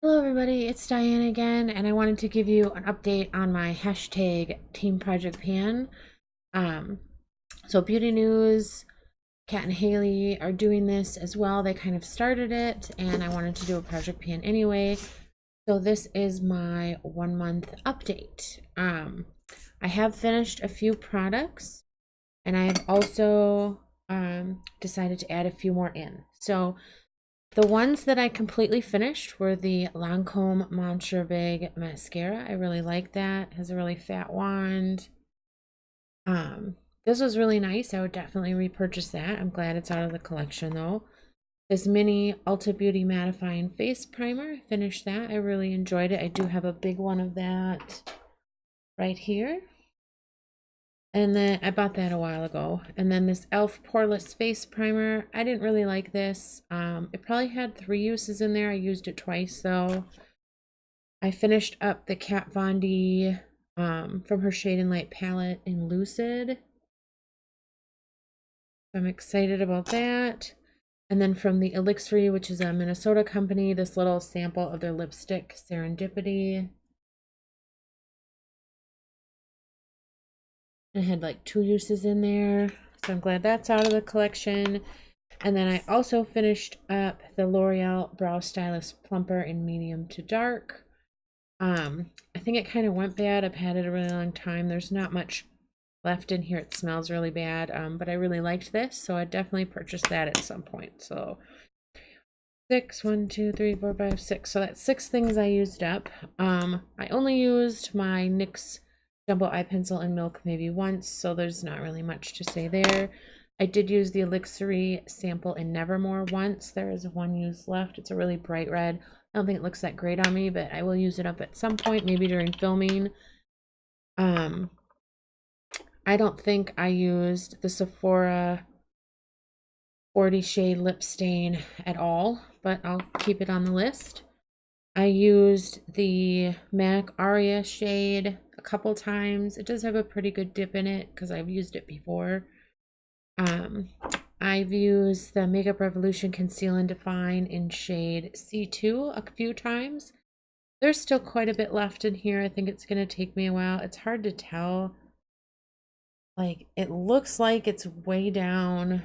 Hello everybody, it's Diane again, and I wanted to give you an update on my hashtag teamprojectpan. Um, so Beauty News, Kat and Haley are doing this as well. They kind of started it, and I wanted to do a project pan anyway. So this is my 1 month update. I have finished a few products, and I have also decided to add a few more in. So the ones that I completely finished were the Lancome Monster Big Mascara. I really like that. It has a really fat wand. This was really nice. I would definitely repurchase that. I'm glad it's out of the collection though. This mini Ulta Beauty Mattifying Face Primer. I finished that. I really enjoyed it. I do have a big one of that right here. And then I bought that a while ago. And then this e.l.f. Poreless Face Primer. I didn't really like this. It probably had 3 uses in there. I used it twice though. I finished up the Kat Von D from her Shade and Light palette in Lucid. I'm excited about that. And then from the Elixir, which is a Minnesota company, this little sample of their lipstick, Serendipity. It had like 2 uses in there, so I'm glad that's out of the collection. And then I also finished up the L'Oreal Brow Stylist Plumper in medium to dark. I think it kind of went bad. I've had it a really long time. There's not much left in here. It smells really bad, but I really liked this, so I definitely purchased that at some point. So 6, 1, 2, 3, 4, 5, 6. So that's 6 things I used up. I only used my NYX Jumbo Eye Pencil in Milk maybe once, so there's not really much to say there. I did use the Elixir sample in Nevermore once. There is 1 use left. It's a really bright red. I don't think it looks that great on me, but I will use it up at some point, maybe during filming. I don't think I used the Sephora 40 shade lip stain at all, but I'll keep it on the list. I used the MAC Aria shade a couple times. It does have a pretty good dip in it because I've used it before. I've used the Makeup Revolution Conceal and Define in shade C2 a few times. There's still quite a bit left in here. I think it's going to take me a while. It's hard to tell. Like, it looks like it's way down.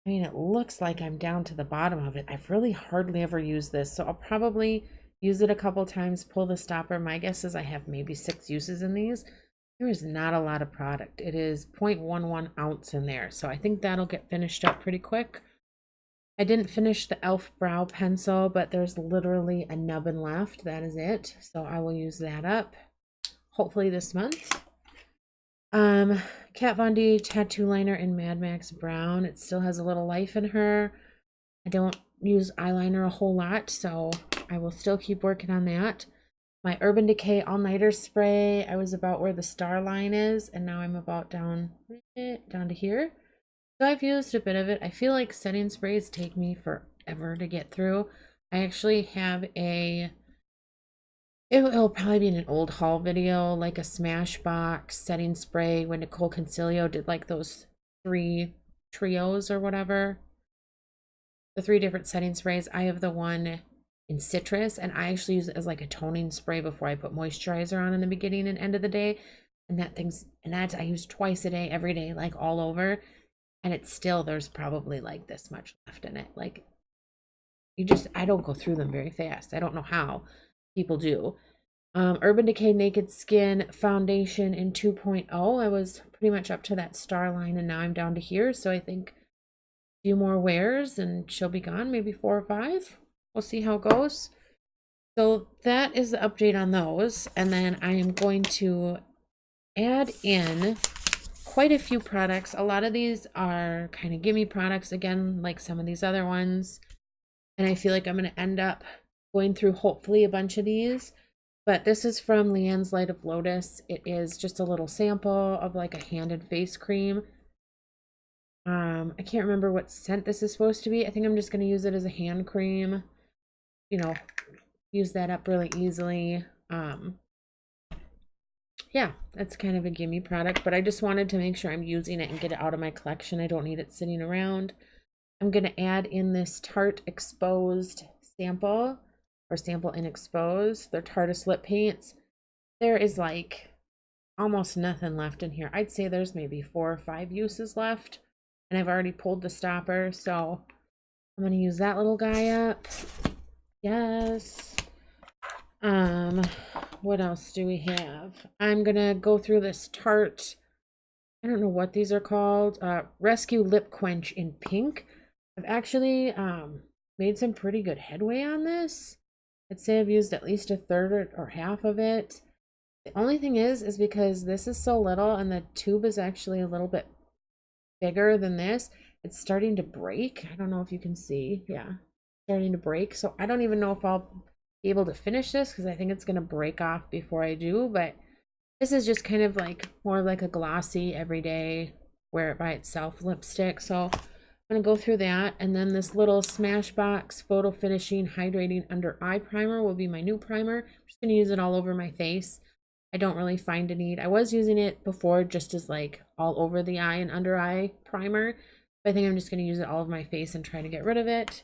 I mean, it looks like I'm down to the bottom of it. I've really hardly ever used this, so I'll probably use it a couple times, pull the stopper. My guess is I have maybe 6 uses in these. There is not a lot of product. It is 0.11 ounce in there, so I think that'll get finished up pretty quick. I didn't finish the e.l.f. brow pencil, but there's literally a nubbin left. That is it, so I will use that up hopefully this month. Kat Von D tattoo liner in Mad Max Brown. It still has a little life in her. I don't use eyeliner a whole lot, so I will still keep working on that. My Urban Decay All-Nighter Spray, I was about where the star line is, and now I'm about down to here. So I've used a bit of it. I feel like setting sprays take me forever to get through. I actually have it'll probably be in an old haul video, like a Smashbox setting spray when Nicole Concilio did like those 3 trios or whatever. The 3 different setting sprays. I have the one in citrus, and I actually use it as like a toning spray before I put moisturizer on in the beginning and end of the day. And that I use twice a day, every day, like all over. And it's still, there's probably like this much left in it. Like, I don't go through them very fast. I don't know how people do. Urban Decay Naked Skin Foundation in 2.0. I was pretty much up to that star line, and now I'm down to here. So I think a few more wears and she'll be gone, maybe 4 or 5. We'll see how it goes. So that is the update on those. And then I am going to add in quite a few products. A lot of these are kind of gimme products again, like some of these other ones. And I feel like I'm going to end up going through hopefully a bunch of these. But this is from Leanne's Light of Lotus. It is just a little sample of like a hand and face cream. I can't remember what scent this is supposed to be. I think I'm just going to use it as a hand cream. You know, use that up really easily. yeah, that's kind of a gimme product, but I just wanted to make sure I'm using it and get it out of my collection. I don't need it sitting around. I'm going to add in this Tarte Exposed sample, or sample and exposed. They're Tarteist lip paints. There is like almost nothing left in here. I'd say there's maybe 4 or 5 uses left, and I've already pulled the stopper, so I'm going to use that little guy up. Yes. What else do we have? I'm going to go through this Tarte, I don't know what these are called, Rescue Lip Quench in pink. I've actually made some pretty good headway on this. I'd say I've used at least a third or half of it. The only thing is because this is so little and the tube is actually a little bit bigger than this, it's starting to break. I don't know if you can see. Yeah, starting to break. So I don't even know if I'll be able to finish this because I think it's going to break off before I do. But this is just kind of like more like a glossy everyday wear it by itself lipstick. So I'm going to go through that. And then this little Smashbox Photo Finishing Hydrating Under Eye Primer will be my new primer. I'm just going to use it all over my face. I don't really find a need. I was using it before just as like all over the eye and under eye primer, but I think I'm just going to use it all over my face and try to get rid of it.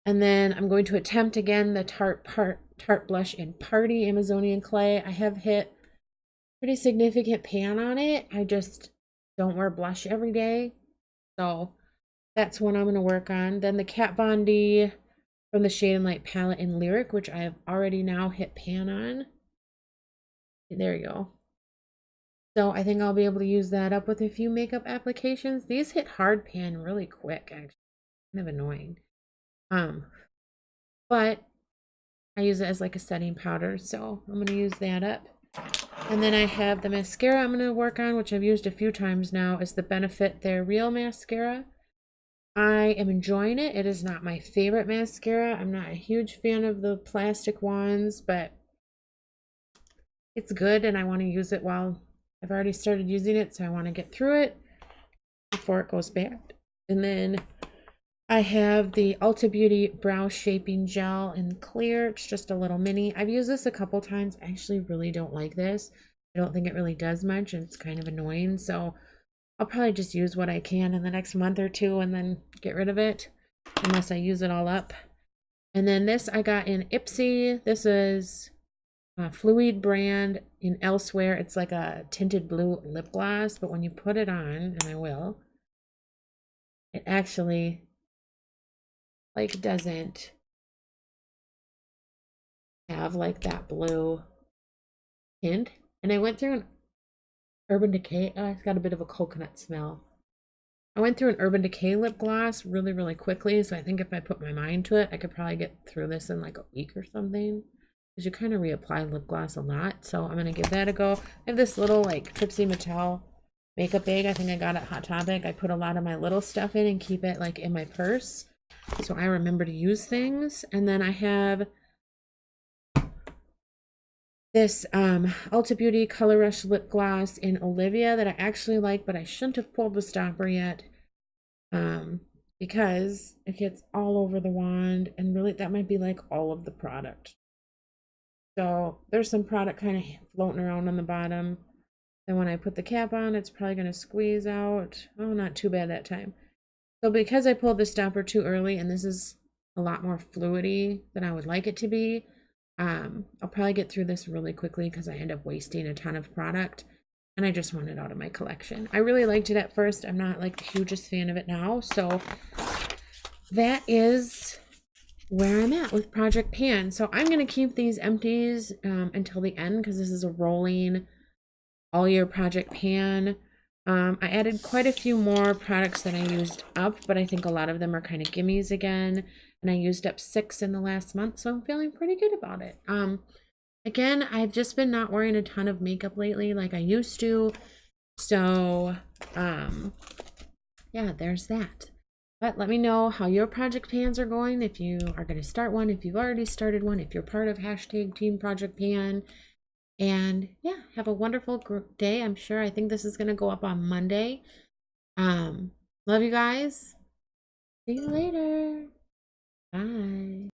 And then I'm going to attempt again the Tarte Blush in Party Amazonian Clay. I have hit pretty significant pan on it. I just don't wear blush every day, so that's one I'm going to work on. Then the Kat Von D from the Shade and Light palette in Lyric, which I have already now hit pan on. There you go. So I think I'll be able to use that up with a few makeup applications. These hit hard pan really quick, actually. Kind of annoying. But I use it as like a setting powder, so I'm going to use that up. And then I have the mascara I'm going to work on, which I've used a few times now, is the Benefit They're Real mascara. I am enjoying it. It is not my favorite mascara. I'm not a huge fan of the plastic ones, but it's good and I want to use it while I've already started using it, so I want to get through it before it goes bad. And then I have the Ulta Beauty Brow Shaping Gel in clear. It's just a little mini. I've used this a couple times. I actually really don't like this. I don't think it really does much and it's kind of annoying, so I'll probably just use what I can in the next month or two and then get rid of it unless I use it all up. And then this I got in Ipsy. This is Fluid brand in Elsewhere. It's like a tinted blue lip gloss, but when you put it on, and I will, it actually like doesn't have like that blue tint. And I went through an Urban Decay. Oh, it's got a bit of a coconut smell. I went through an Urban Decay lip gloss really quickly, so I think if I put my mind to it, I could probably get through this in like a week or something. Because you kind of reapply lip gloss a lot, so I'm going to give that a go. I have this little like Trixie Mattel makeup bag. I think I got at Hot Topic. I put a lot of my little stuff in and keep it like in my purse, so I remember to use things. And then I have this Ulta Beauty Color Rush lip gloss in Olivia that I actually like, but I shouldn't have pulled the stopper yet because it gets all over the wand, and really that might be like all of the product. So there's some product kind of floating around on the bottom. Then when I put the cap on, it's probably going to squeeze out. Oh, not too bad that time. So because I pulled the stopper too early, and this is a lot more fluidy than I would like it to be, I'll probably get through this really quickly because I end up wasting a ton of product, and I just want it out of my collection. I really liked it at first. I'm not like the hugest fan of it now. So that is where I'm at with Project Pan. So I'm going to keep these empties until the end because this is a rolling all year Project Pan. I added quite a few more products that I used up, but I think a lot of them are kind of gimmies again. And I used up 6 in the last month, so I'm feeling pretty good about it. Again, I've just been not wearing a ton of makeup lately like I used to. So, yeah, there's that. But let me know how your project pans are going, if you are going to start one, if you've already started one, if you're part of hashtag Team Project Pan. And yeah, have a wonderful day. I'm sure. I think this is going to go up on Monday. Love you guys. See you later. Bye.